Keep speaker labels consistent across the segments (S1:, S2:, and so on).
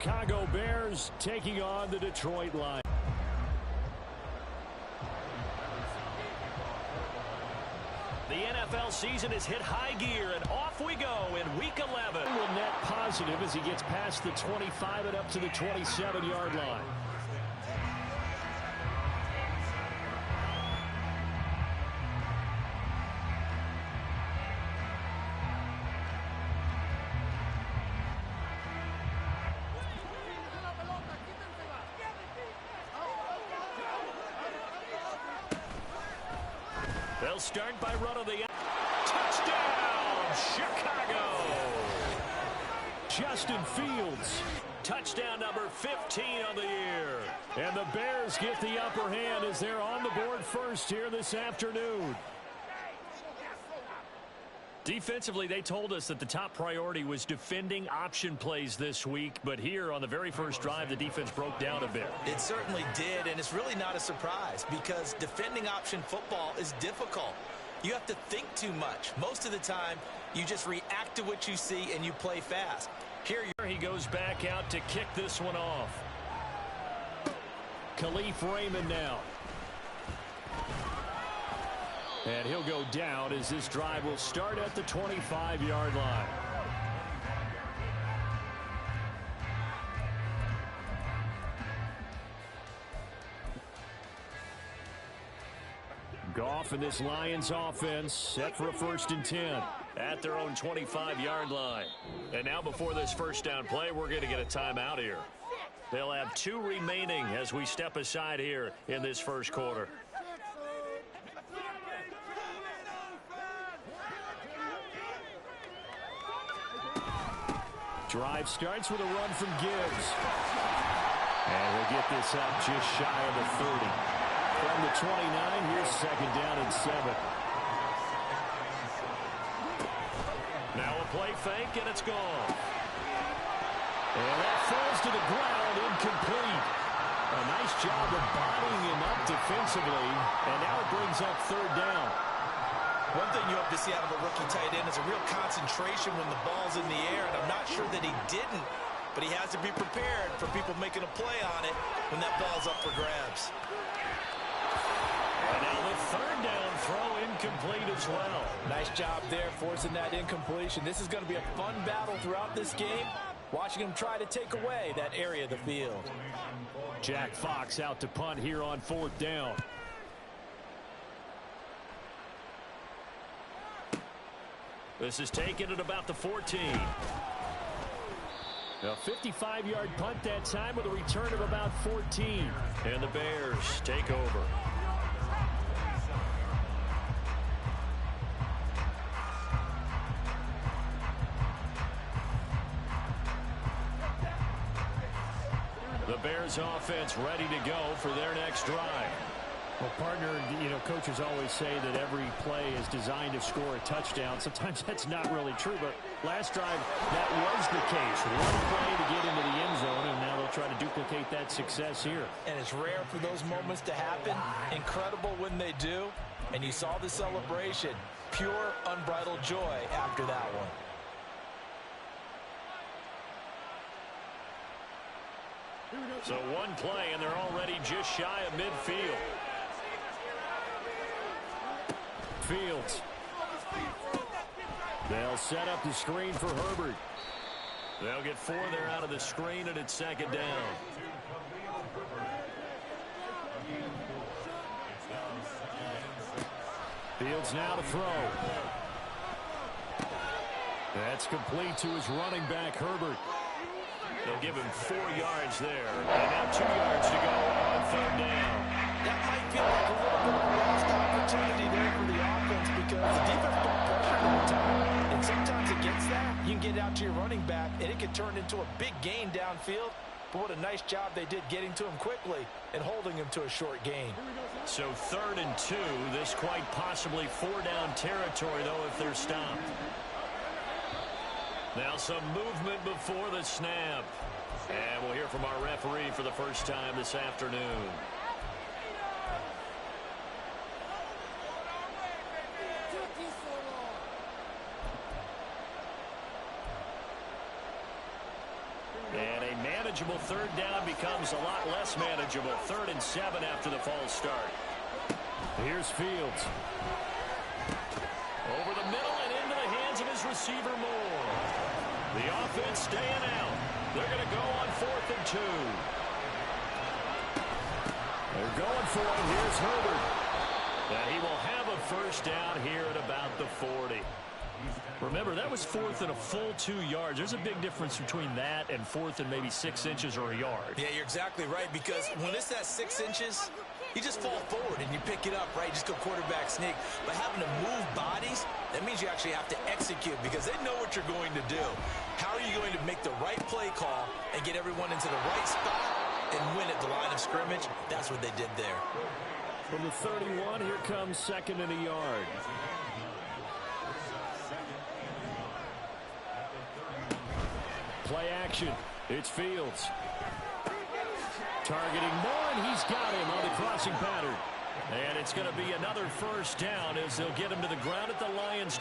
S1: Chicago Bears taking on the Detroit Lions.
S2: The NFL season has hit high gear, and off we go in Week 11.
S1: Will net positive as he gets past the 25 and up to the 27-yard line.
S2: They'll start by running the touchdown, Chicago.
S1: Justin Fields.
S2: Touchdown number 15 on the year.
S1: And the Bears get the upper hand as they're on the board first here this afternoon.
S2: Defensively, they told us that the top priority was defending option plays this week. But here on the very first drive, the defense broke down a bit.
S3: It certainly did, and it's really not a surprise because defending option football is difficult. You have to think too much. Most of the time, you just react to what you see and you play fast.
S2: Here he goes back out to kick this one off.
S1: Khalif Raymond now. And he'll go down as this drive will start at the 25-yard line. Goff and this Lions offense set for a 1st and 10.
S2: At their own 25-yard line. And now before this first down play, we're going to get a timeout here. They'll have 2 remaining as we step aside here in this first quarter.
S1: Drive starts with a run from Gibbs. And he'll get this up just shy of the 30. From the 29, here's 2nd down and 7.
S2: Now a play fake, and it's gone.
S1: And that falls to the ground, incomplete. A nice job of bodying him up defensively. And now it brings up 3rd down.
S3: One thing you hope to see out of a rookie tight end is a real concentration when the ball's in the air, and I'm not sure that he didn't, but he has to be prepared for people making a play on it when that ball's up for grabs.
S2: And now the 3rd down throw incomplete as well.
S4: Nice job there forcing that incompletion. This is going to be a fun battle throughout this game, watching him try to take away that area of the field.
S1: Jack Fox out to punt here on 4th down.
S2: This is taken at about the 14.
S1: A 55-yard punt that time with a return of about 14.
S2: And the Bears take over. The Bears offense ready to go for their next drive.
S1: Well, partner, coaches always say that every play is designed to score a touchdown. Sometimes that's not really true, but last drive, that was the case. One play to get into the end zone, and now they'll try to duplicate that success here.
S4: And it's rare for those moments to happen. Incredible when they do. And you saw the celebration. Pure, unbridled joy after that one.
S2: So one play, and they're already just shy of midfield.
S1: Fields. They'll set up the screen for Herbert.
S2: They'll get 4 there out of the screen, and it's 2nd down.
S1: Fields now to throw. That's complete to his running back, Herbert.
S2: They'll give him 4 yards there. And now 2 yards to go on 3rd down.
S4: That might feel like a little bit of a lost opportunity there for the offense because the defense put pressure all the time. And sometimes against that, you can get out to your running back, and it can turn into a big gain downfield. But what a nice job they did getting to him quickly and holding him to a short gain.
S2: So 3rd and 2. This quite possibly 4-down territory, though, if they're stopped. Now some movement before the snap. And we'll hear from our referee for the first time this afternoon. manageable. Third down becomes a lot less manageable. 3rd and 7 after the false start.
S1: Here's Fields.
S2: Over the middle and into the hands of his receiver Moore. The offense staying out. They're going to go on 4th and 2.
S1: They're going for it. Here's Herbert.
S2: And he will have a first down here at about the 40. Remember, that was 4th and a full 2 yards. There's a big difference between that and 4th and maybe 6 inches or a yard.
S3: Yeah, you're exactly right, because when it's that 6 inches, you just fall forward and you pick it up, right? Just go quarterback sneak. But having to move bodies, that means you actually have to execute because they know what you're going to do. How are you going to make the right play call and get everyone into the right spot and win at the line of scrimmage? That's what they did there.
S1: From the 31, here comes 2nd and a yard. Play action. It's Fields. Targeting Moore, and he's got him on the crossing pattern.
S2: And it's going to be another first down as they'll get him to the ground at the Lions.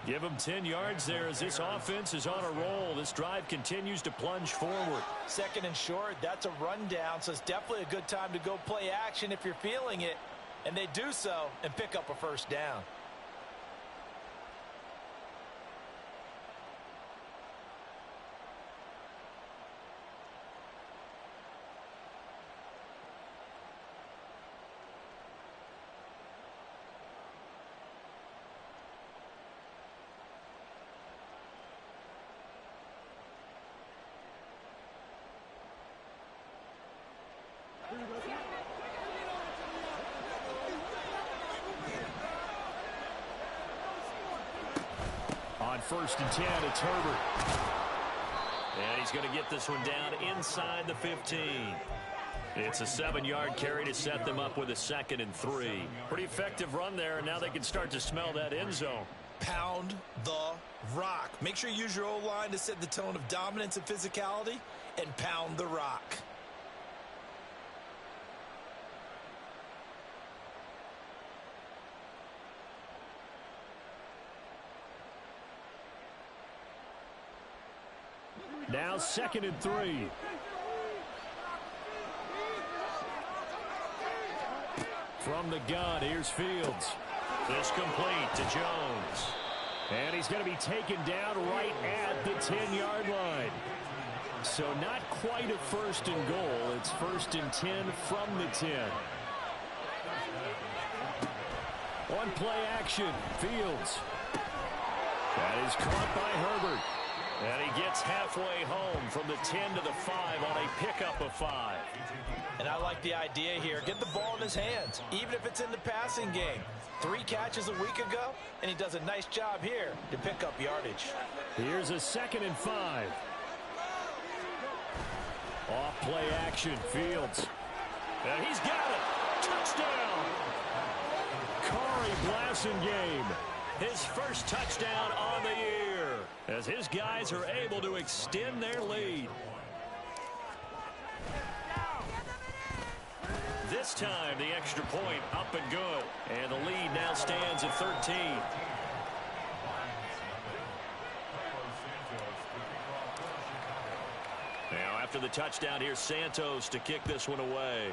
S2: Give him 10 yards there as this offense is on a roll. This drive continues to plunge forward.
S4: 2nd and short, that's a rundown, so it's definitely a good time to go play action if you're feeling it. And they do so and pick up a first down.
S1: On 1st and 10, it's Herbert.
S2: And he's going to get this one down inside the 15. It's a 7-yard carry to set them up with a 2nd and 3.
S1: Pretty effective run there, and now they can start to smell that end zone.
S3: Pound the rock. Make sure you use your O-line to set the tone of dominance and physicality, and pound the rock.
S1: Now 2nd and 3. From the gun, here's Fields.
S2: This complete to Jones.
S1: And he's going to be taken down right at the 10-yard line. So not quite a 1st and goal. It's 1st and 10 from the 10. On play action, Fields. That is caught by Herbert.
S2: And he gets halfway home from the 10 to the 5 on a pickup of 5.
S4: And I like the idea here. Get the ball in his hands, even if it's in the passing game. 3 catches a week ago, and he does a nice job here to pick up yardage.
S1: Here's a 2nd and 5. Off play action, Fields.
S2: And he's got it. Touchdown.
S1: Corey Blasingame.
S2: His first touchdown on the year as his guys are able to extend their lead. This time, the extra point up and good. And the lead now stands at 13. Now, after the touchdown, here's Santos to kick this one away.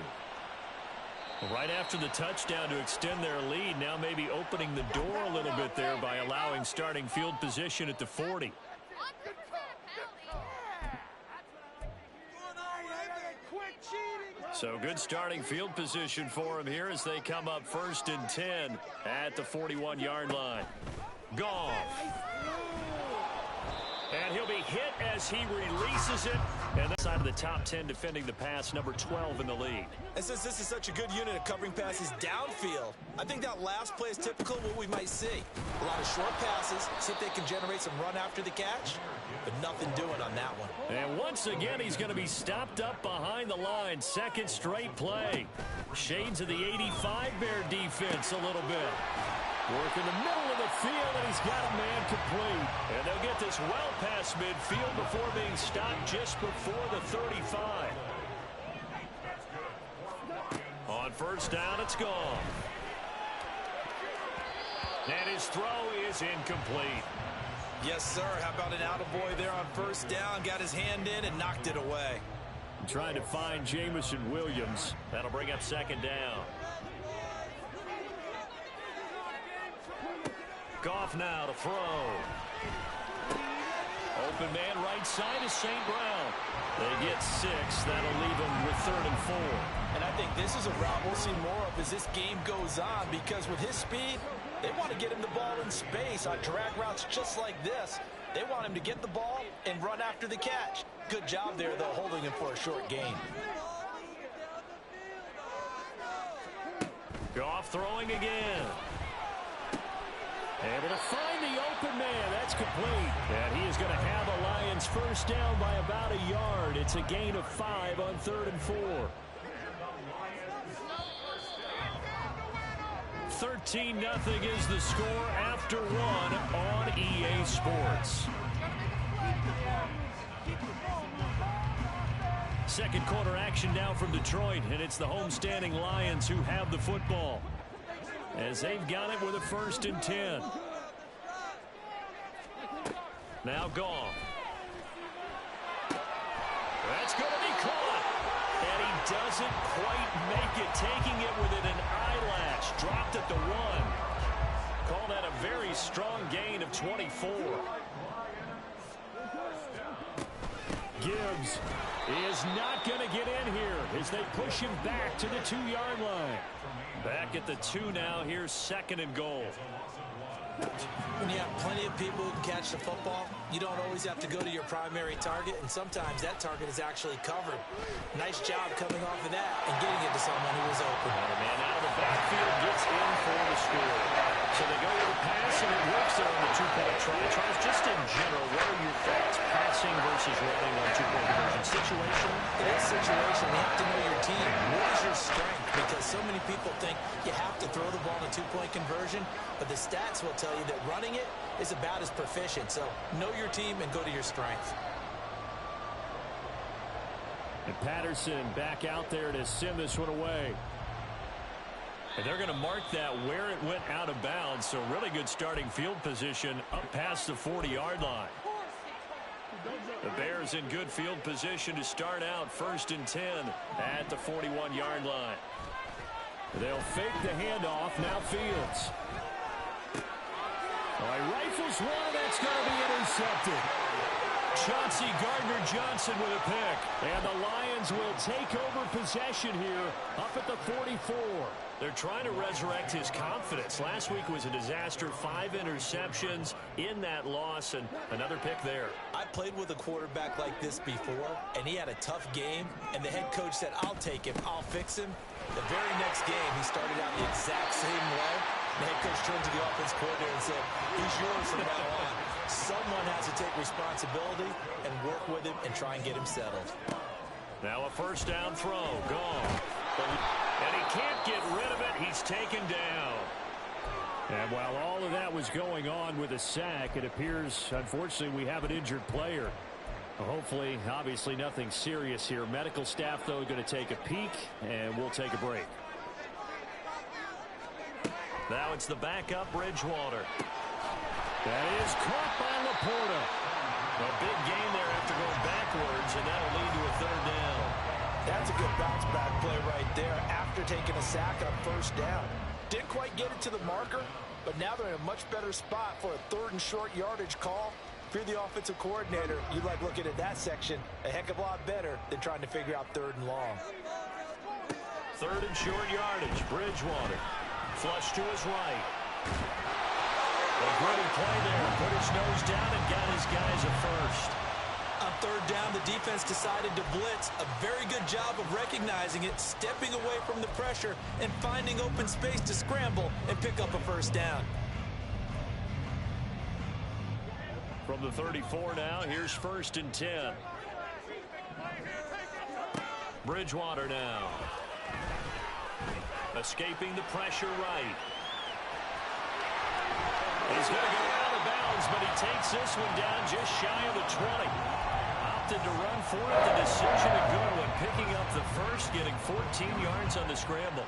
S2: Right after the touchdown to extend their lead, now maybe opening the door a little bit there by allowing starting field position at the 40. So good starting field position for him here as they come up 1st and 10 at the 41-yard line. Goff. And he'll be hit as he releases it. And that side of the top 10 defending the pass, number 12 in the league.
S3: And since this is such a good unit of covering passes downfield, I think that last play is typical of what we might see. A lot of short passes, see if they can generate some run after the catch, but nothing doing on that one.
S2: And once again, he's going to be stopped up behind the line. Second straight play. Shades of the 85 Bear defense a little bit. Work in the middle of the field, and he's got a man complete. And they'll get this well past midfield before being stopped just before the 35. On first down, it's gone. And his throw is incomplete.
S3: Yes, sir. How about an attaboy there on first down? Got his hand in and knocked it away.
S2: Trying to find Jameson Williams. That'll bring up second down. Goff now to throw. Open man right side is St. Brown. They get 6. That'll leave them with 3rd and 4.
S4: And I think this is a route we'll see more of as this game goes on, because with his speed, they want to get him the ball in space on drag routes just like this. They want him to get the ball and run after the catch. Good job there, though, holding him for a short gain.
S2: Goff throwing again. Able to find the open man. That's complete. And he is going to have a Lions first down by about a yard. It's a gain of 5 on 3rd and 4. 13-0 is the score after 1 on EA Sports. Second quarter action now from Detroit, and it's the homestanding Lions who have the football, as they've got it with a 1st and 10. Now Goff. That's going to be caught. And he doesn't quite make it, taking it within an eyelash. Dropped at the 1. Call that a very strong gain of 24.
S1: Gibbs is not going to get in here as they push him back to the 2-yard line.
S2: Back at the 2 now. Here's 2nd and goal.
S3: When you have plenty of people who can catch the football, you don't always have to go to your primary target, and sometimes that target is actually covered. Nice job coming off of that and getting it to someone who was open.
S2: And a man out of the backfield gets in for the score. So they go with a pass, and it works there on the 2-point try. Charles, just in general, what are your thoughts, passing versus running on 2-point conversion? Situation?
S3: It is situation. You have to know your team. What is your strength? Because so many people think you have to throw the ball in a 2-point conversion, but the stats will tell you that running it is about as proficient. So know your team and go to your strength.
S1: And Patterson back out there to send this one away.
S2: And they're going to mark that where it went out of bounds. So really good starting field position up past the 40-yard line. The Bears in good field position to start out 1st and 10 at the 41-yard line.
S1: They'll fake the handoff. Now Fields. Rifles one. That's going to be intercepted.
S2: Chauncey Gardner-Johnson with a pick.
S1: And the Lions will take over possession here up at the 44.
S2: They're trying to resurrect his confidence. Last week was a disaster. 5 interceptions in that loss, and another pick there.
S3: I played with a quarterback like this before, and he had a tough game, and the head coach said, I'll take him, I'll fix him. The very next game, he started out the exact same way. The head coach turned to the offense coordinator and said, he's yours from now on. Someone has to take responsibility and work with him and try and get him settled.
S2: Now a first down throw. Gone. And he can't get rid of it. He's taken down.
S1: And while all of that was going on with a sack, it appears, unfortunately, we have an injured player. Hopefully, obviously, nothing serious here. Medical staff, though, going to take a peek, and we'll take a break.
S2: Now it's the backup, Bridgewater.
S1: That is caught by Laporta.
S2: A big gain there after going backwards, and that'll lead to a 3rd down.
S4: That's a good bounce back play right there after taking a sack on first down. Didn't quite get it to the marker, but now they're in a much better spot for a 3rd and short yardage call. If you're the offensive coordinator, you like looking at that section a heck of a lot better than trying to figure out 3rd and long.
S2: 3rd and short yardage. Bridgewater. Flush to his right. A gritty play there. Put his nose down and got his these guys a first.
S3: On third down, the defense decided to blitz. A very good job of recognizing it, stepping away from the pressure, and finding open space to scramble and pick up a first down.
S2: From the 34 now, here's 1st and 10. Bridgewater now. Escaping the pressure right. He's going to go out of bounds, but he takes this one down just shy of the 20. Opted to run for it. The decision a good one. Picking up the first, getting 14 yards on the scramble.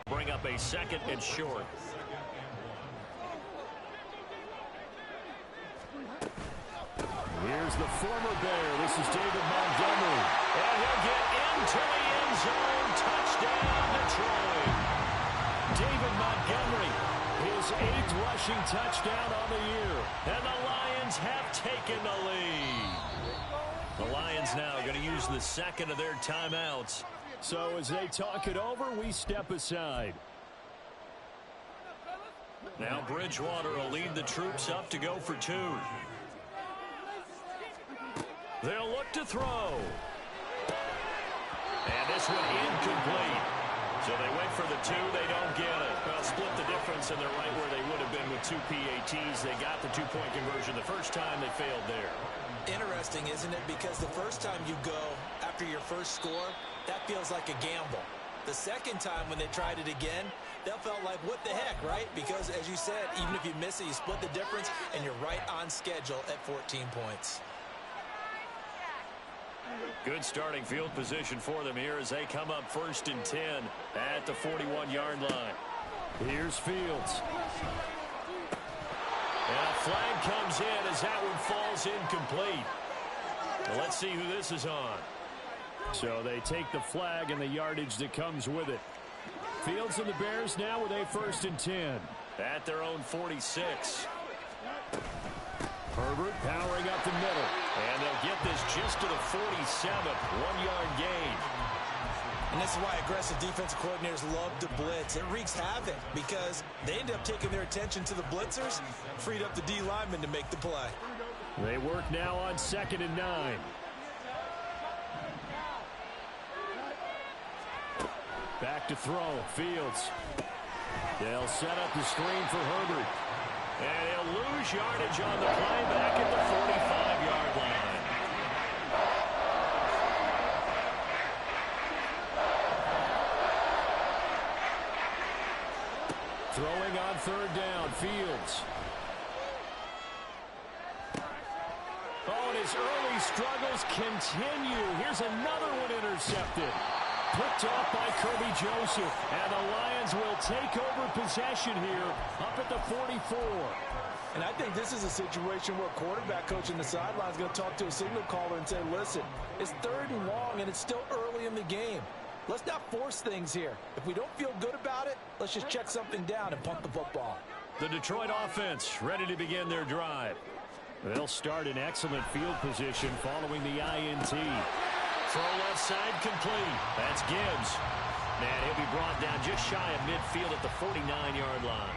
S2: Bring up a 2nd and short.
S1: Here's the former Bear. This is David Montgomery.
S2: And he'll get into the end zone. Touchdown, Detroit.
S1: David Montgomery, his 8th rushing touchdown on the year.
S2: And the Lions have taken the lead. The Lions now going to use the 2nd of their timeouts.
S1: So as they talk it over, we step aside.
S2: Now Bridgewater will lead the troops up to go for 2. They'll look to throw. And this one incomplete. So they went for the 2. They don't get it. Well, split the difference, and they're right where they would have been with 2 PATs. They got the 2-point conversion the first time. They failed there.
S3: Interesting, isn't it? Because the first time you go after your first score, that feels like a gamble. The second time when they tried it again, that felt like, what the heck, right? Because, as you said, even if you miss it, you split the difference, and you're right on schedule at 14 points.
S2: Good starting field position for them here as they come up 1st and 10 at the 41-yard line.
S1: Here's Fields.
S2: And a flag comes in as that one falls incomplete. Well, let's see who this is on.
S1: So they take the flag and the yardage that comes with it. Fields and the Bears now with a 1st and 10.
S2: At their own 46.
S1: Herbert powering up the middle.
S2: And they'll get this just to the 47. 1-yard gain.
S3: And this is why aggressive defensive coordinators love to blitz. It wreaks havoc because they end up taking their attention to the blitzers, freed up the D linemen to make the play.
S1: They work now on 2nd and 9. Back to throw. Fields. They'll set up the screen for Herbert.
S2: And he'll lose yardage on the play back at the 45-yard line.
S1: Throwing on 3rd down, Fields. Oh, and his early struggles continue. Here's another one intercepted. Picked off by Kirby Joseph. And the Lions will take over possession here up at the 44.
S4: And I think this is a situation where quarterback coach in the sideline is going to talk to a signal caller and say, listen, it's 3rd and long, and it's still early in the game. Let's not force things here. If we don't feel good about it, let's just check something down and punt the football.
S2: The Detroit offense ready to begin their drive.
S1: They'll start in excellent field position following the INT.
S2: Throw left side complete. That's Gibbs. And he'll be brought down just shy of midfield at the 49-yard line.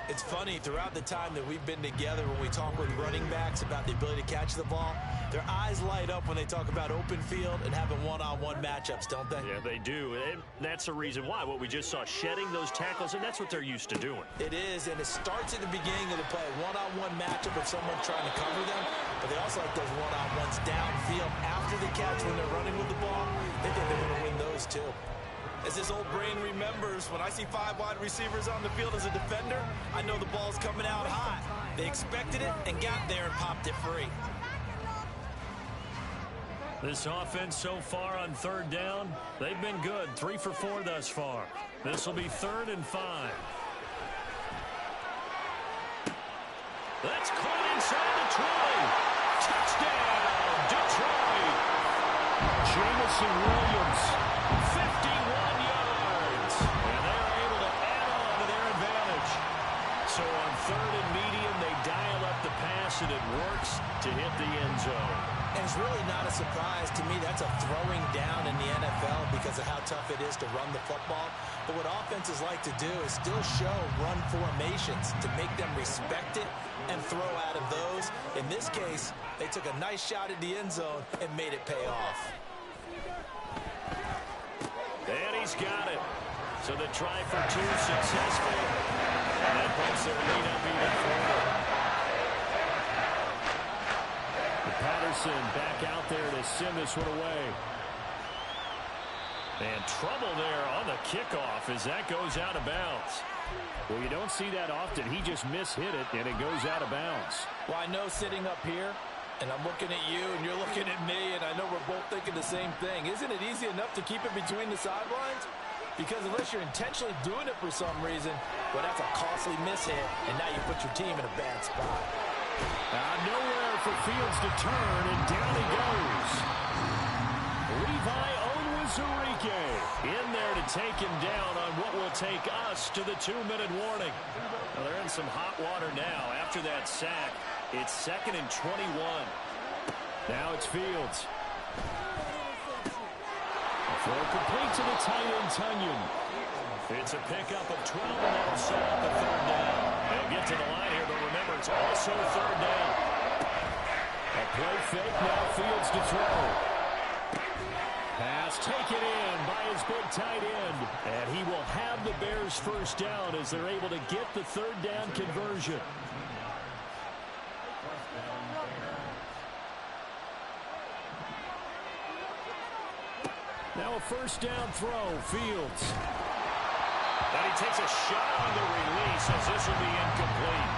S3: It's funny, throughout the time that we've been together, when we talk with running backs about the ability to catch the ball, their eyes light up when they talk about open field and having one-on-one matchups, don't they?
S2: Yeah, they do. And that's the reason why. What we just saw, shedding those tackles, and that's what they're used to doing.
S3: It is, and it starts at the beginning of the play. One-on-one matchup with someone trying to cover them, but they also like those one-on-ones downfield after the catch when they're running with the ball. They think they're going to win those, too. As this old brain remembers, when I see 5 wide receivers on the field as a defender, I know the ball's coming out hot. They expected it and got there and popped it free.
S2: This offense so far on 3rd down, they've been good. 3 for 4 thus far. This will be 3rd and 5. That's caught inside the 20. Touchdown, Detroit.
S1: Jamison Williams.
S2: 51 yards. And they're able to add on to their advantage. So on 3rd and medium, they dial up the pass, and it works to hit the end zone.
S4: And it's really not a surprise to me. That's a throwing down in the NFL because of how tough it is to run the football. But what offenses like to do is still show run formations to make them respect it and throw out of those. In this case, they took a nice shot at the end zone and made it pay off.
S2: And he's got it. So the try for two successful. And that puts their lead up even further.
S1: Patterson back out there to send this one away.
S2: And trouble there on the kickoff as that goes out of bounds.
S1: Well, you don't see that often. He just mishit it, and it goes out of bounds.
S4: Well, I know sitting up here, and I'm looking at you, and you're looking at me, and I know we're both thinking the same thing. Isn't it easy enough to keep it between the sidelines? Because unless you're intentionally doing it for some reason, well, that's a costly mishit, and now you put your team in a bad spot.
S1: Nowhere for Fields to turn, and down he goes. Levi Onwuzurike
S2: in there to take him down on what will take us to the 2-minute warning. Well, they're in some hot water now. After that sack, it's 2nd and 21.
S1: Now it's Fields. Throw complete to the tight end, Tunyon.
S2: It's a pickup of 12, and that'll set up the 3rd down. They'll get to the line here, but remember, it's also 3rd down.
S1: A play fake, now Fields to throw. Pass taken in by his big tight end. And he will have the Bears' 1st down as they're able to get the 3rd down conversion. Now a 1st down throw, Fields.
S2: And he takes a shot on the release as this will be incomplete.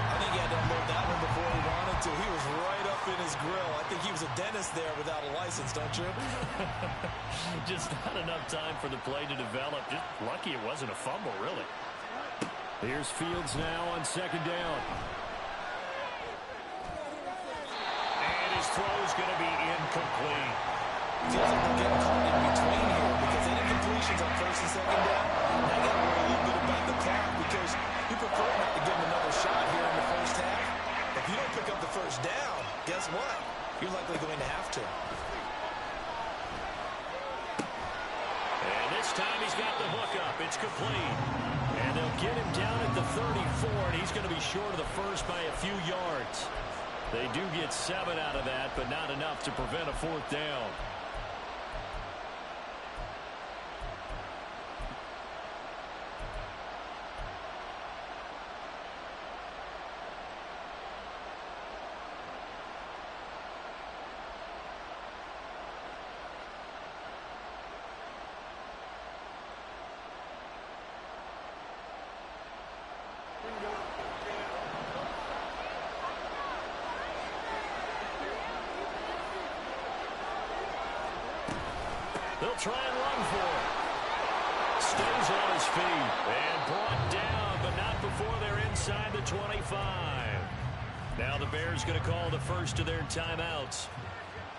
S4: I think he had to unload that one before he wanted to. He was right up in his grill. I think he was a dentist there without a license, don't you?
S2: Just not enough time for the play to develop. Just lucky it wasn't a fumble, really.
S1: Here's Fields now on 2nd down.
S2: And his throw is going to be incomplete.
S4: Feels like they're getting caught in between here because any completions on 1st and 2nd down, I got to worry a little bit about the clock because you prefer not to give them another shot here in the 1st half. If you don't pick up the 1st down, guess what? You're likely going to have to.
S2: And this time he's got the hook up. It's complete. And they'll get him down at the 34, and he's going to be short of the 1st by a few yards. They do get 7 out of that, but not enough to prevent a 4th down. They'll try and run for it. Stays on his feet and brought down, but not before they're inside the 25. Now the Bears going to call the first of their timeouts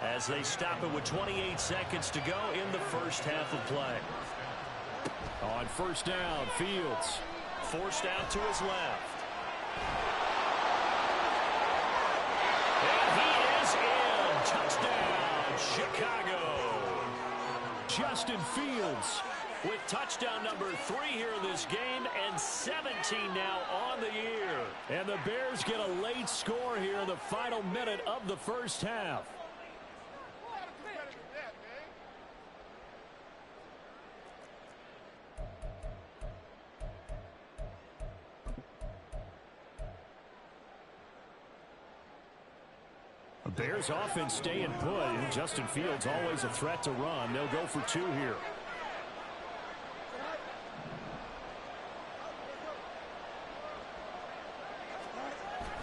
S2: as they stop it with 28 seconds to go in the 1st half of play.
S1: On 1st down, Fields.
S2: Forced out to his left. And he is in. Touchdown, Chicago.
S1: Justin Fields
S2: with touchdown number 3 here in this game and 17 now on the year.
S1: And the Bears get a late score here in the final minute of the 1st half. The Bears offense staying put. Justin Fields always a threat to run. They'll go for 2 here.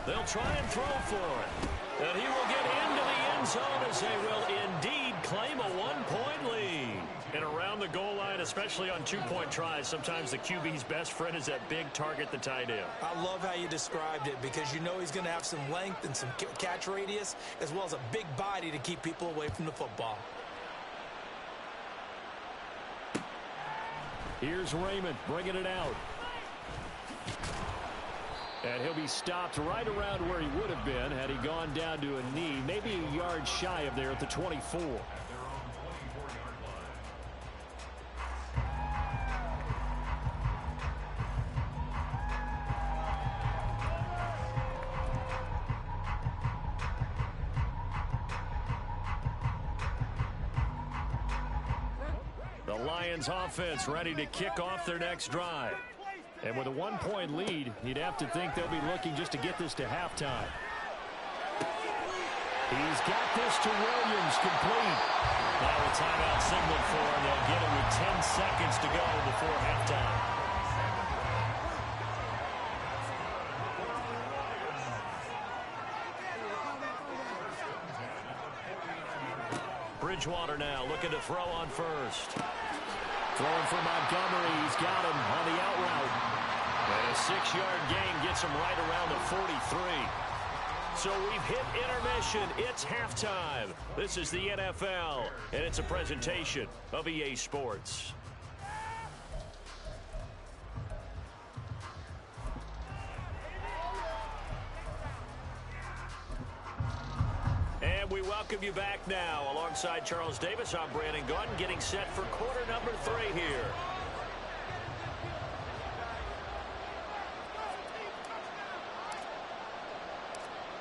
S2: They'll try and throw for it. And he will get into the end zone as they will indeed claim a 1-point lead. And around the goal line, especially on 2-point tries, sometimes the QB's best friend is that big target, the tight end.
S4: I love how you described it because you know he's going to have some length and some catch radius as well as a big body to keep people away from the football.
S1: Here's Raymond bringing it out. And he'll be stopped right around where he would have been had he gone down to a knee, maybe a yard shy of there at the 24. The Lions offense ready to kick off their next drive. And with a one-point lead, you'd have to think they'll be looking just to get this to halftime. He's got this to Williams, complete.
S2: Now a timeout signaled for, and they'll get it with 10 seconds to go before halftime. Bridgewater now looking to throw on first.
S1: Throwing for Montgomery. He's got him on the out route.
S2: And a 6-yard gain gets him right around the 43. So we've hit intermission. It's halftime. This is the NFL, and it's a presentation of EA Sports. And we welcome you back now. Alongside Charles Davis, I'm Brandon Gaudin, getting set for quarter number 3 here.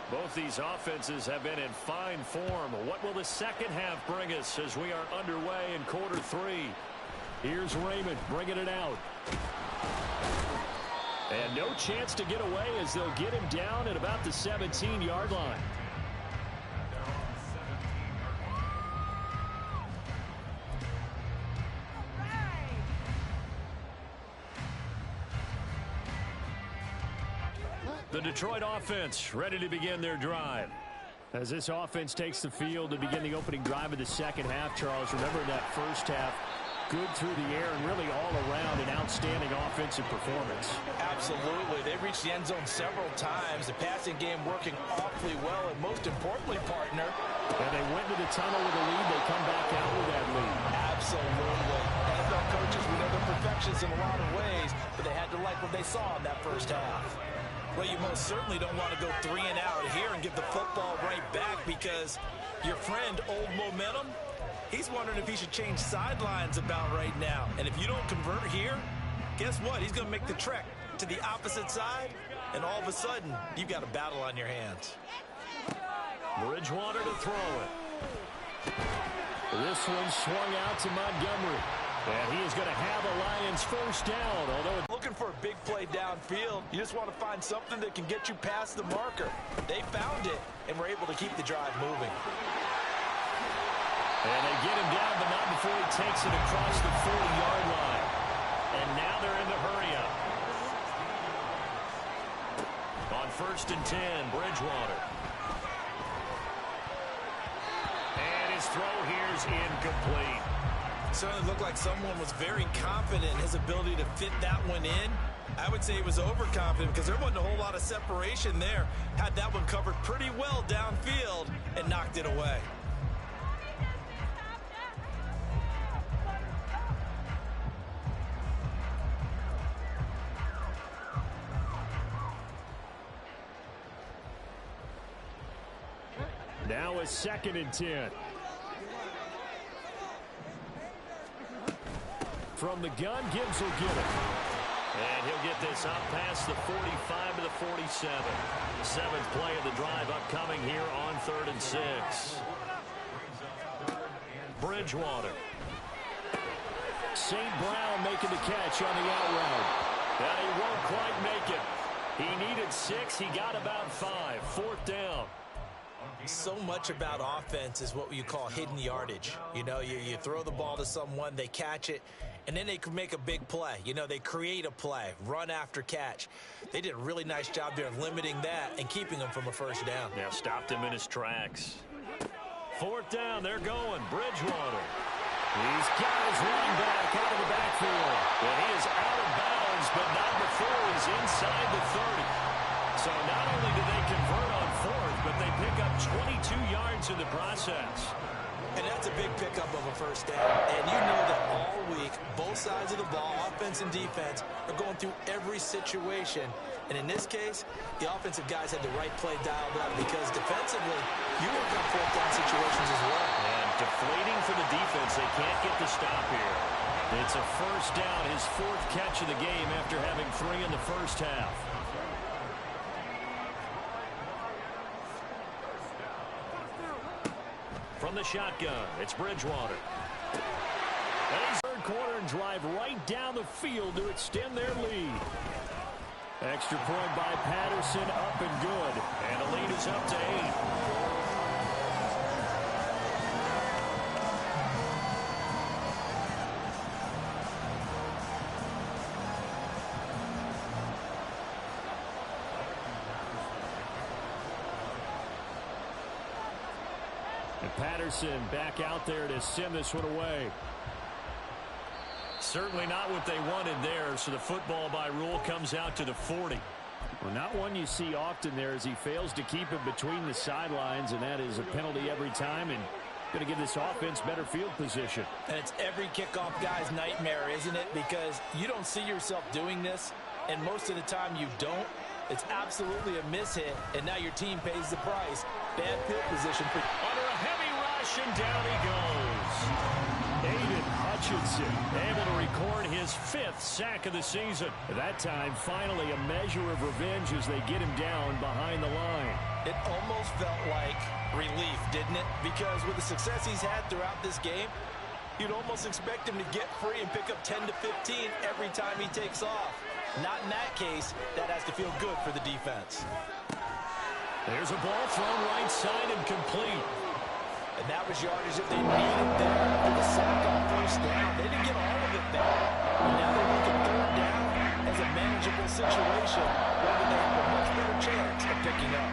S2: Both these offenses have been in fine form. What will the second half bring us as we are underway in quarter 3? Here's Raymond bringing it out. And no chance to get away as they'll get him down at about the 17-yard line. The Detroit offense ready to begin their drive. As this offense takes the field to begin the opening drive of the second half, Charles, remember that first half, good through the air and really all around an outstanding offensive performance.
S4: Absolutely. They reached the end zone several times. The passing game working awfully well, and most importantly, partner.
S1: And they went to the tunnel with a lead. They come back out with that lead.
S4: Absolutely. NFL coaches, we know they're perfections in a lot of ways, but they had to like what they saw in that first half. Well, you most certainly don't want to go 3 and out here and give the football right back, because your friend, Old Momentum, he's wondering if he should change sidelines about right now. And if you don't convert here, guess what? He's going to make the trek to the opposite side, and all of a sudden, you've got a battle on your hands.
S2: Bridgewater to throw it.
S1: This one swung out to Montgomery. And he is going to have a Lions first down, although
S4: looking for a big play downfield, you just want to find something that can get you past the marker. They found it and were able to keep the drive moving.
S2: And they get him down, but not before he takes it across the 40-yard line. And now they're in the hurry up. On 1st and 10, Bridgewater. And his throw here is incomplete.
S4: Certainly looked like someone was very confident in his ability to fit that one in. I would say he was overconfident because there wasn't a whole lot of separation there. Had that one covered pretty well downfield and knocked it away.
S1: now a 2nd and 10. From the gun, Gibbs will get it.
S2: And he'll get this up past the 45 to the 47. 7th play of the drive upcoming here on 3rd and 6. Bridgewater.
S1: St. Brown making the catch on the out route.
S2: And he won't quite make it. He needed 6. He got about 5. 4th down.
S4: So much about offense is what you call hidden yardage. You know, you throw the ball to someone, they catch it, and then they can make a big play. You know, they create a play, run after catch. They did a really nice job there of limiting that and keeping him from a first down.
S2: Now stopped him in his tracks. 4th down, they're going. Bridgewater.
S1: He's got his running back out of the backfield.
S2: And he is out of bounds, but not before he's inside the 30. So not only do they convert on 4th, but they pick up 22 yards in the process.
S4: And that's a big pickup of a first down. And you know that all week, both sides of the ball, offense and defense, are going through every situation. And in this case, the offensive guys had the right play dialed up because defensively, you work on fourth down situations as well.
S2: And deflating for the defense. They can't get the stop here. It's a first down, his fourth catch of the game after having 3 in the first half. From the shotgun, it's Bridgewater. And he's third quarter and drive right down the field to extend their lead. Extra point by Patterson, up and good. And the lead is up to 8. Patterson back out there to send this one away. Certainly not what they wanted there, so the football by rule comes out to the 40.
S1: Well, not one you see often there as he fails to keep it between the sidelines, and that is a penalty every time and going to give this offense better field position.
S4: And it's every kickoff guy's nightmare, isn't it? Because you don't see yourself doing this, and most of the time you don't. It's absolutely a mishit, and now your team pays the price. Bad field position.
S2: Under a heavy rush, and down he goes.
S1: Aiden Hutchinson
S2: able to record his 5th sack of the season.
S1: At that time, finally a measure of revenge as they get him down behind the line.
S4: It almost felt like relief, didn't it? Because with the success he's had throughout this game, you'd almost expect him to get free and pick up 10 to 15 every time he takes off. Not in that case. That has to feel good for the defense.
S2: There's a ball thrown right side and complete.
S4: And that was yardage that they needed there after the sack on first down. They didn't get all of it there. And now they're looking third down as a manageable situation where they have a much better chance of picking up.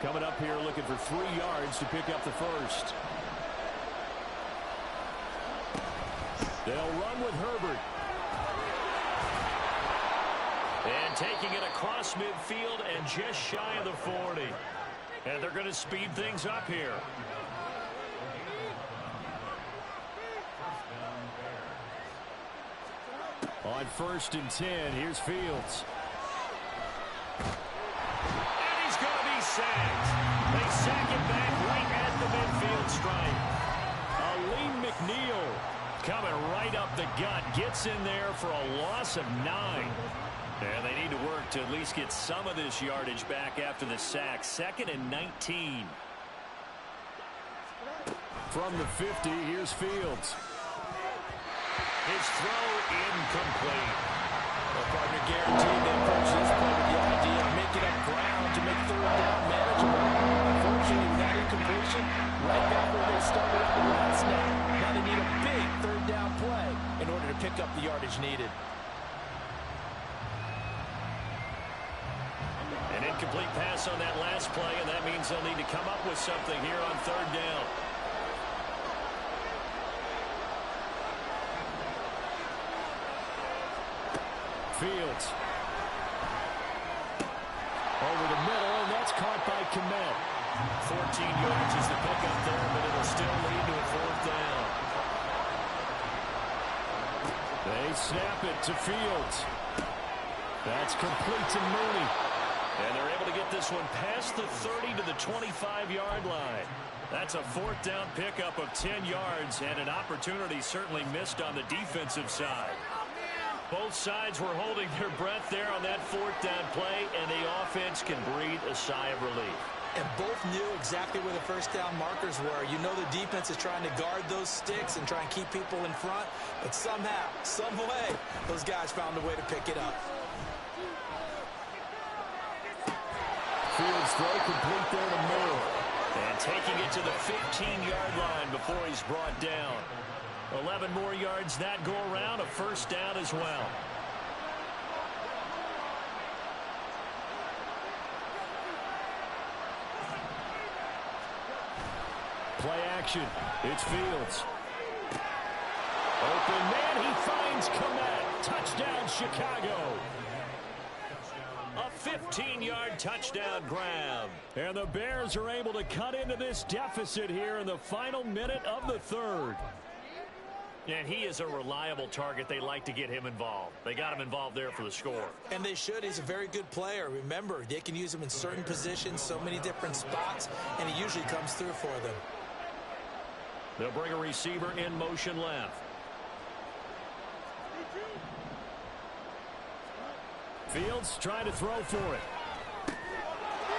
S1: Coming up here looking for 3 yards to pick up the first. They'll run with Herbert.
S2: And taking it across midfield and just shy of the 40. And they're going to speed things up here.
S1: On 1st and 10, here's Fields.
S2: Sacked. They sack it back right at the midfield stripe.
S1: Aleem McNeil
S2: coming right up the gut. Gets in there for a loss of 9. And they need to work to at least get some of this yardage back after the sack. 2nd and 19.
S1: From the 50, here's Fields.
S2: His throw incomplete.
S4: Well, partner, guaranteed they approach this play with the idea of making up ground to make third down manageable. Unfortunately, with that incompletion, right back where they started on the last snap. Now they need a big third down play in order to pick up the yardage needed.
S2: An incomplete pass on that last play, and that means they'll need to come up with something here on third down.
S1: Fields. Over the middle, and that's caught by Kmet.
S2: 14 yards is the pickup there, but it'll still lead to a 4th down.
S1: They snap it to Fields. That's complete to Mooney.
S2: And they're able to get this one past the 30 to the 25-yard line. That's a 4th down pickup of 10 yards, and an opportunity certainly missed on the defensive side. Both sides were holding their breath there on that 4th down play, and the offense can breathe a sigh of relief.
S4: And both knew exactly where the first down markers were. You know the defense is trying to guard those sticks and try and keep people in front, but somehow, some way, those guys found a way to pick it up.
S1: Fields throw complete there to Moore.
S2: And taking it to the 15-yard line before he's brought down. 11 more yards that go around, a 1st down as well.
S1: Play action. It's Fields. Open man, he finds Kmet. Touchdown, Chicago.
S2: A 15-yard touchdown grab.
S1: And the Bears are able to cut into this deficit here in the final minute of the third.
S2: And he is a reliable target. They like to get him involved. They got him involved there for the score.
S3: And they should. He's a very good player. Remember, they can use him in certain positions, so many different spots, and he usually comes through for them.
S2: They'll bring a receiver in motion left.
S1: Fields trying to throw for it.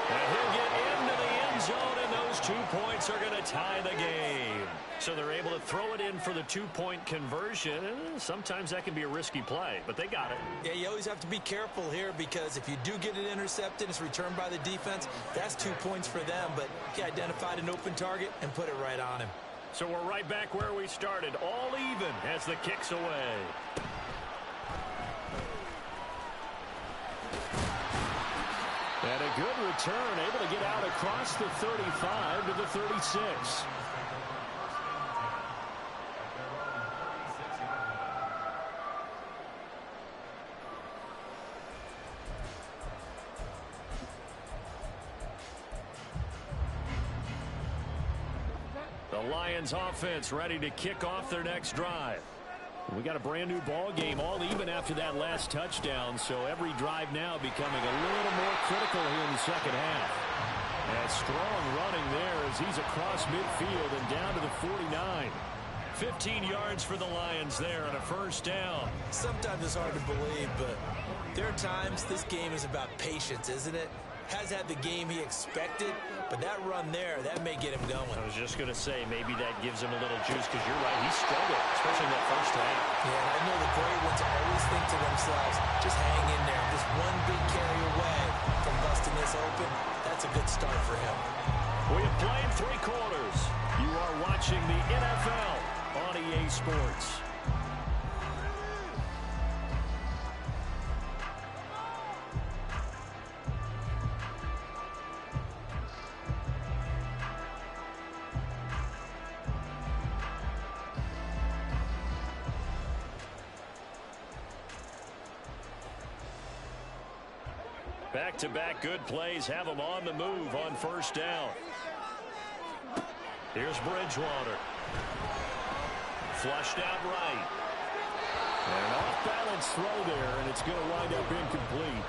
S2: And he'll get into the end zone, and those 2 points are going to tie the game. So they're able to throw it in for the 2-point conversion. Sometimes that can be a risky play, but they got it.
S3: Yeah, you always have to be careful here because if you do get it intercepted, it's returned by the defense. That's 2 points for them, but he identified an open target and put it right on him.
S2: So we're right back where we started, all even as the kick's away.
S1: And a good return, able to get out across the 35 to the 36.
S2: The Lions offense ready to kick off their next drive.
S1: We got a brand new ball game, all even after that last touchdown, so every drive now becoming a little more critical here in the second half. And strong running there as he's across midfield and down to the 49.
S2: 15 yards for the Lions there on a first down.
S3: Sometimes it's hard to believe, but there are times this game is about patience, isn't it? Has had the game he expected, but that run there, that may get him going.
S2: I was just going to say, maybe that gives him a little juice, because you're right, he struggled, especially in that first half.
S3: Yeah, I know the great ones always think to themselves, just hang in there. Just one big carry away from busting this open. That's a good start for him.
S2: We have played 3 quarters. You are watching the NFL on EA Sports. Back-to-back good plays have them on the move on first down. Here's Bridgewater. Flushed out right.
S1: And an off-balance throw there, and it's going to wind up incomplete.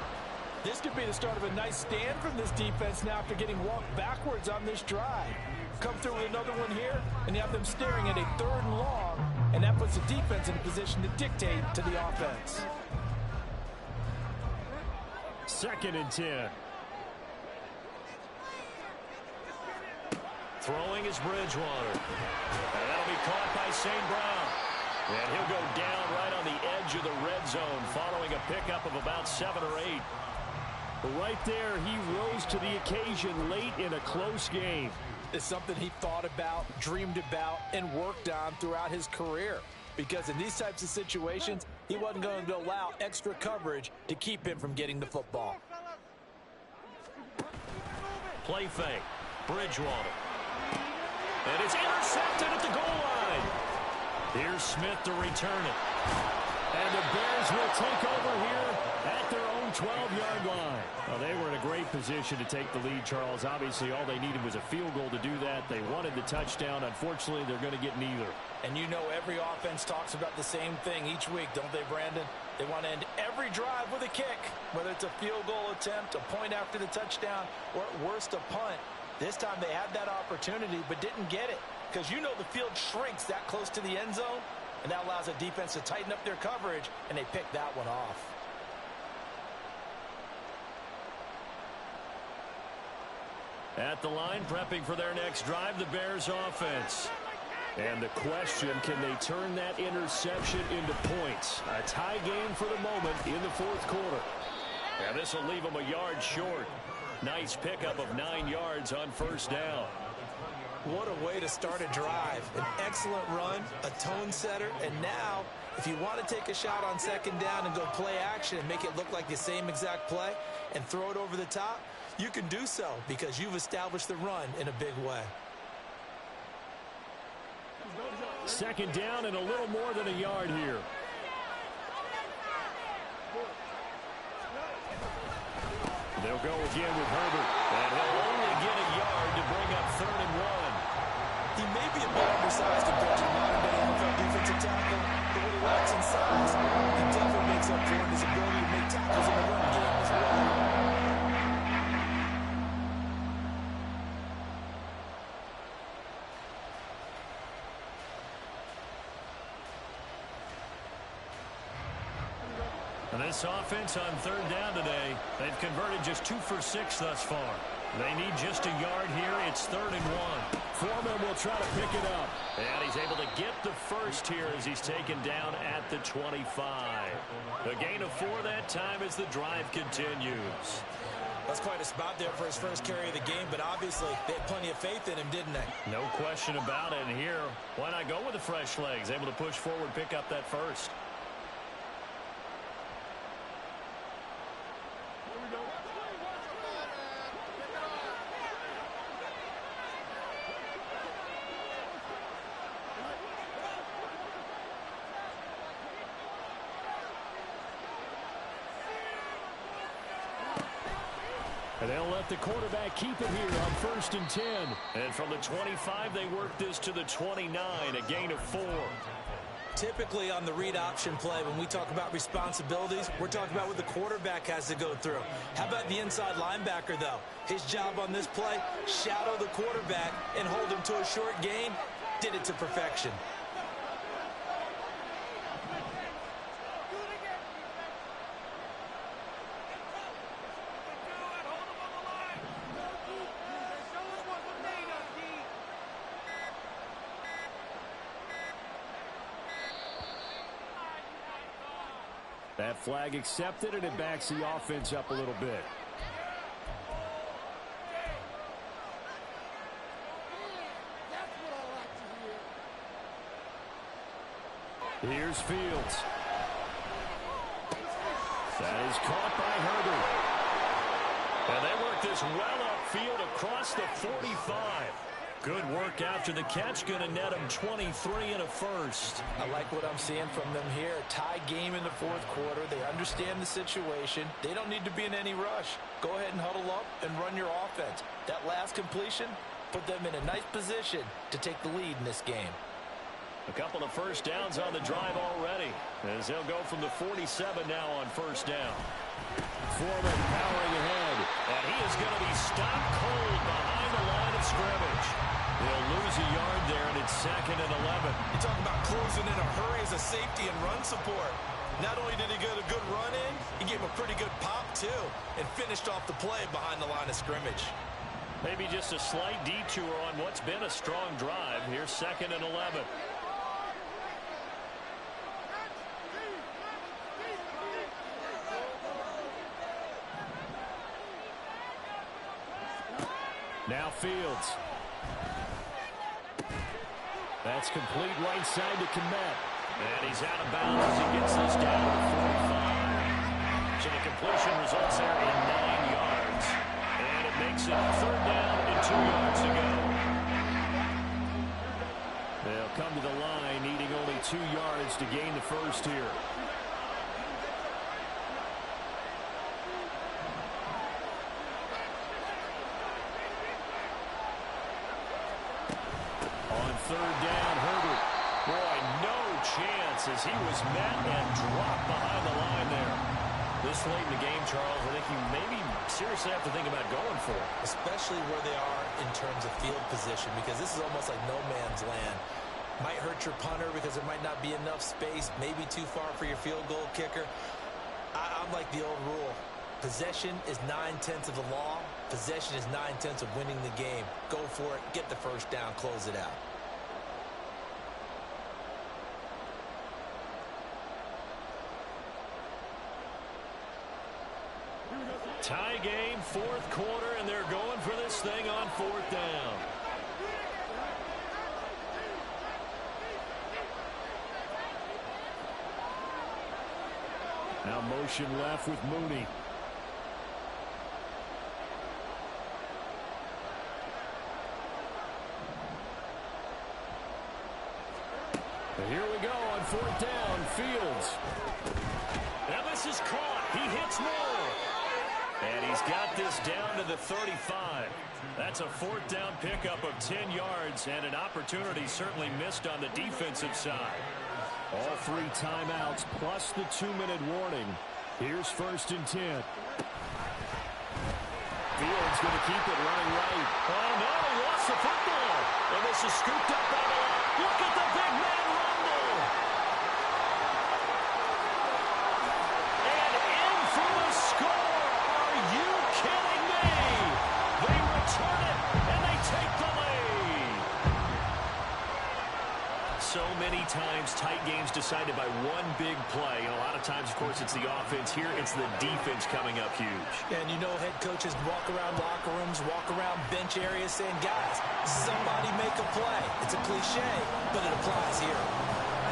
S4: This could be the start of a nice stand from this defense now after getting walked backwards on this drive. Come through with another one here, and you have them staring at a 3rd and long, and that puts the defense in a position to dictate to the offense.
S1: 2nd and 10.
S2: Throwing is Bridgewater. And that'll be caught by St. Brown. And he'll go down right on the edge of the red zone following a pickup of about 7 or 8.
S1: Right there, he rose to the occasion late in a close game.
S4: It's something he thought about, dreamed about, and worked on throughout his career. Because in these types of situations, he wasn't going to allow extra coverage to keep him from getting the football.
S2: Play fake. Bridgewater. And it's intercepted at the goal line. Here's Smith to return it.
S1: And the Bears will take over here at their own 12-yard line. Well, they were in a great position to take the lead, Charles. Obviously, all they needed was a field goal to do that. They wanted the touchdown. Unfortunately, they're going to get neither.
S4: And you know every offense talks about the same thing each week, don't they, Brandon? They want to end every drive with a kick, whether it's a field goal attempt, a point after the touchdown, or at worst a punt. This time they had that opportunity but didn't get it because you know the field shrinks that close to the end zone, and that allows a defense to tighten up their coverage, and they picked that one off.
S2: At the line, prepping for their next drive, the Bears offense.
S1: And the question, can they turn that interception into points? A tie game for the moment in the 4th quarter.
S2: And this will leave them a yard short. Nice pickup of 9 yards on first down.
S3: What a way to start a drive. An excellent run, a tone setter, and now if you want to take a shot on 2nd down and go play action and make it look like the same exact play and throw it over the top, you can do so because you've established the run in a big way.
S1: Second down and a little more than a yard here. They'll go again with Herbert.
S2: And he'll only get a yard to bring up 3rd and 1.
S4: He may be a bit undersized compared to the modern-day NFL defensive tackle, but what he lacks in size, he definitely makes up for it in his ability to make tackles in the run game as well.
S2: And this offense on 3rd down today, they've converted just 2 for 6 thus far. They need just a yard here. It's 3rd and 1.
S1: Foreman will try to pick it up.
S2: And he's able to get the first here as he's taken down at the 25. A gain of 4 that time as the drive continues.
S4: That's quite a spot there for his first carry of the game, but obviously they had plenty of faith in him, didn't they?
S2: No question about it. And here, why not go with the fresh legs? Able to push forward, pick up that first.
S1: And they'll let the quarterback keep it here on 1st and 10.
S2: And from the 25, they work this to the 29, a gain of 4.
S4: Typically on the read option play, when we talk about responsibilities, we're talking about what the quarterback has to go through. How about the inside linebacker, though? His job on this play, shadow the quarterback and hold him to a short gain. Did it to perfection.
S1: That flag accepted, and it backs the offense up a little bit. Here's Fields. That is caught by Herbert.
S2: And they work this well upfield across the 45. Good work after the catch. Going to net him 23 and a first.
S4: I like what I'm seeing from them here. Tie game in the 4th quarter. They understand the situation. They don't need to be in any rush. Go ahead and huddle up and run your offense. That last completion put them in a nice position to take the lead in this game.
S2: A couple of first downs on the drive already, as they'll go from the 47 now on 1st down.
S1: Foreman powering ahead.
S2: And he is going to be stopped cold behind the line of scrimmage. They'll lose a yard there, and it's 2nd and 11.
S4: You talk about closing in a hurry as a safety and run support. Not only did he get a good run in, he gave a pretty good pop, too, and finished off the play behind the line of scrimmage.
S2: Maybe just a slight detour on what's been a strong drive. Here's 2nd and 11.
S1: Now Fields. That's complete right side to Kmet.
S2: And he's out of bounds as he gets this down to 45. So the completion results there in 9 yards. And it makes it 3rd down and 2 yards to go.
S1: They'll come to the line needing only 2 yards to gain the first here. On 3rd down, Herbert.
S2: Boy, no chance as he was met and dropped behind the line there. This late in the game, Charles, I think you maybe seriously have to think about going for it.
S4: Especially where they are in terms of field position, because this is almost like no man's land. Might hurt your punter because there might not be enough space, maybe too far for your field goal kicker. I'm like the old rule. Possession is 9/10 of the law. Possession is 9/10 of winning the game. Go for it. Get the first down. Close it out.
S2: Tie game, 4th quarter, and they're going for this thing on 4th down.
S1: Now motion left with Mooney. Here we go on 4th down. Fields.
S2: Now this is caught. He hits more. And he's got this down to the 35. That's a 4th down pickup of 10 yards and an opportunity certainly missed on the defensive side.
S1: All 3 timeouts plus the 2-minute warning. Here's 1st and 10. Fields going to keep it running right.
S2: Oh, no, he lost the football. And this is scooped up by the line. Look at the big man rumble. And in for the score. Are you kidding me? They return it, and they take the lead. So many times tight games decided by one big play. And a lot of times, of course, it's the offense. Here, it's the defense coming up huge.
S4: And you know head coaches walk around locker rooms, walk around bench areas saying, guys, somebody make a play. It's a cliche, but it applies here.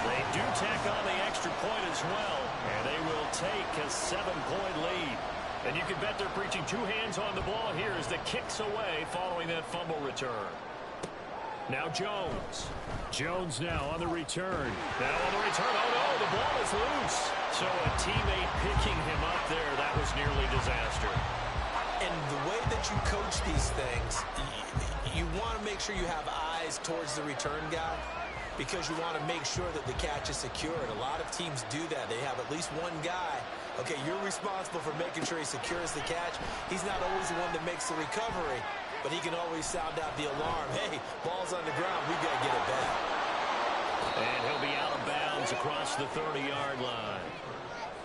S2: They do tack on the extra point as well, and they will take a 7-point lead. And you can bet they're preaching 2 hands on the ball here as the kick's away following that fumble return. Now Jones.
S1: Jones now on the return.
S2: Now on the return. Oh, no, the ball is loose. So a teammate picking him up there, that was nearly disaster.
S4: And the way that you coach these things, you want to make sure you have eyes towards the return guy because you want to make sure that the catch is secured. A lot of teams do that. They have at least one guy. Okay, you're responsible for making sure he secures the catch. He's not always the one that makes the recovery, but he can always sound out the alarm. Hey, ball's on the ground. We've got to get it back.
S2: And he'll be out of bounds across the 30-yard line.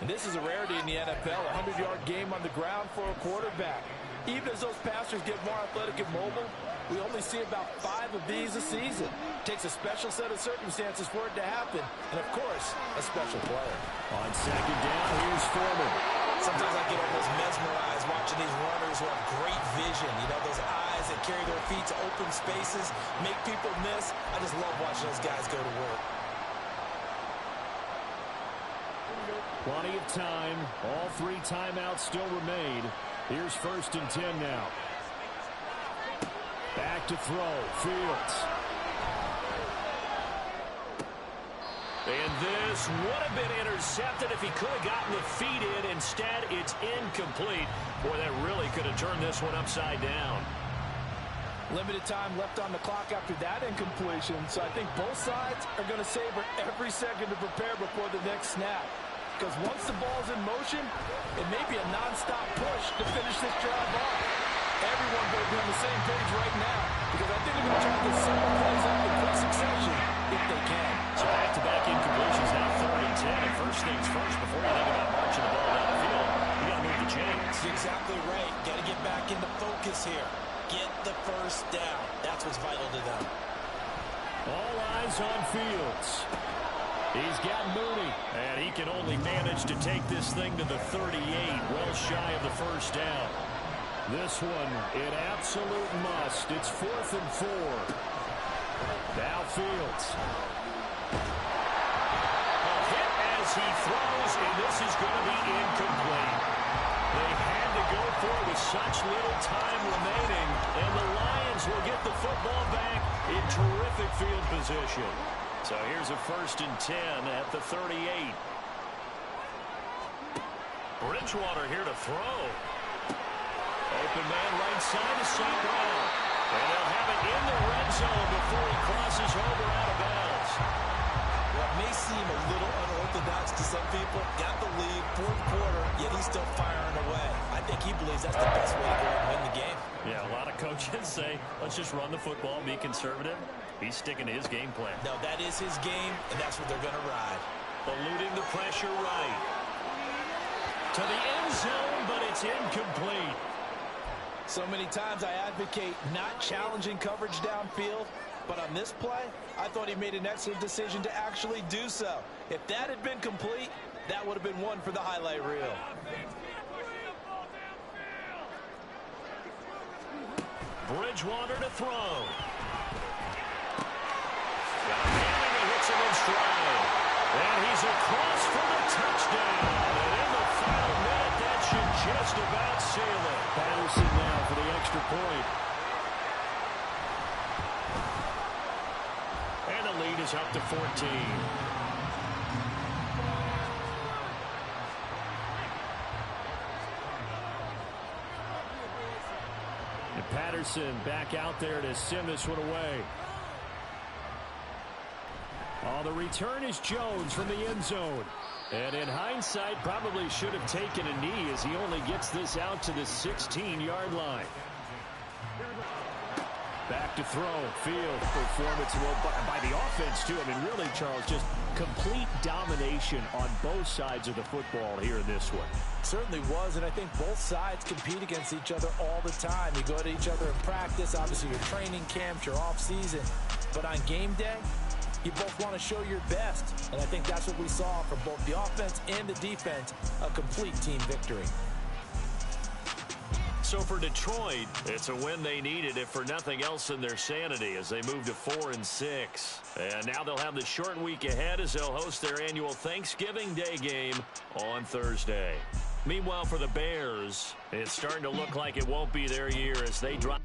S4: And this is a rarity in the NFL, a 100-yard game on the ground for a quarterback. Even as those passers get more athletic and mobile, we only see about 5 of these a season. It takes a special set of circumstances for it to happen. And, of course, a special player.
S1: On 2nd down, here's Foreman.
S4: Sometimes I get almost mesmerized watching these runners who have great vision. You know, those eyes that carry their feet to open spaces, make people miss. I just love watching those guys go to work.
S1: Plenty of time. All 3 timeouts still remain. Here's 1st and 10 now. Back to throw. Fields.
S2: And this would have been intercepted if he could have gotten the feet in. Instead, it's incomplete. Boy, that really could have turned this one upside down.
S4: Limited time left on the clock after that incompletion, so I think both sides are going to savor every second to prepare before the next snap. Because once the ball's in motion, it may be a nonstop push to finish this drive off. Everyone better be on the same page right now, because I think they're going to try to get several plays up in quick succession if they can.
S2: So back-to-back incompletions, now 3rd and 10. And first things first, before you think about marching the ball down the field, you got to move the chains.
S4: You're exactly right. Got to get back into focus here. Get the first down. That's what's vital to them.
S1: All eyes on Fields. He's got Mooney.
S2: And he can only manage to take this thing to the 38, well shy of the first down.
S1: This one, an absolute must. It's 4th and 4. Now Fields.
S2: A hit as he throws, and this is going to be incomplete. They had to go for it with such little time remaining, and the Lions will get the football back in terrific field position. So here's a 1st and 10 at the 38. Bridgewater here to throw. Open man right side to St. Brown. And they'll have it in the red zone before he crosses over out of bounds.
S4: What may seem a little unorthodox to some people, got the lead, 4th quarter, yet he's still firing away. I think he believes that's the best way to go and win the game.
S2: Yeah, a lot of coaches say, let's just run the football, be conservative. He's sticking to his game plan.
S4: No, that is his game, and that's what they're going to ride.
S2: Eluding the pressure right. To the end zone, but it's incomplete.
S4: So many times I advocate not challenging coverage downfield, but on this play, I thought he made an excellent decision to actually do so. If that had been complete, that would have been one for the highlight reel.
S2: Bridgewater to throw. Got Manning and hits him in stride. And he's across for the touchdown. And in the final minute, that should just about seal it.
S1: Patterson now for the extra point.
S2: And the lead
S1: is up to 14. And Patterson back out there to send this one away. Oh, the return is Jones from the end zone. And in hindsight, probably should have taken a knee as he only gets this out to the 16-yard line. Back to throw. Field performance by the offense, too. I mean, really, Charles, just complete domination on both sides of the football here in this one.
S4: Certainly was, and I think both sides compete against each other all the time. You go to each other in practice, obviously your training camps, your off-season. But on game day, you both want to show your best. And I think that's what we saw from both the offense and the defense, a complete team victory.
S2: So for Detroit, it's a win they needed, if for nothing else in their sanity, as they move to 4-6. And now they'll have the short week ahead as they'll host their annual Thanksgiving Day game on Thursday. Meanwhile, for the Bears, it's starting to look like it won't be their year as they drop.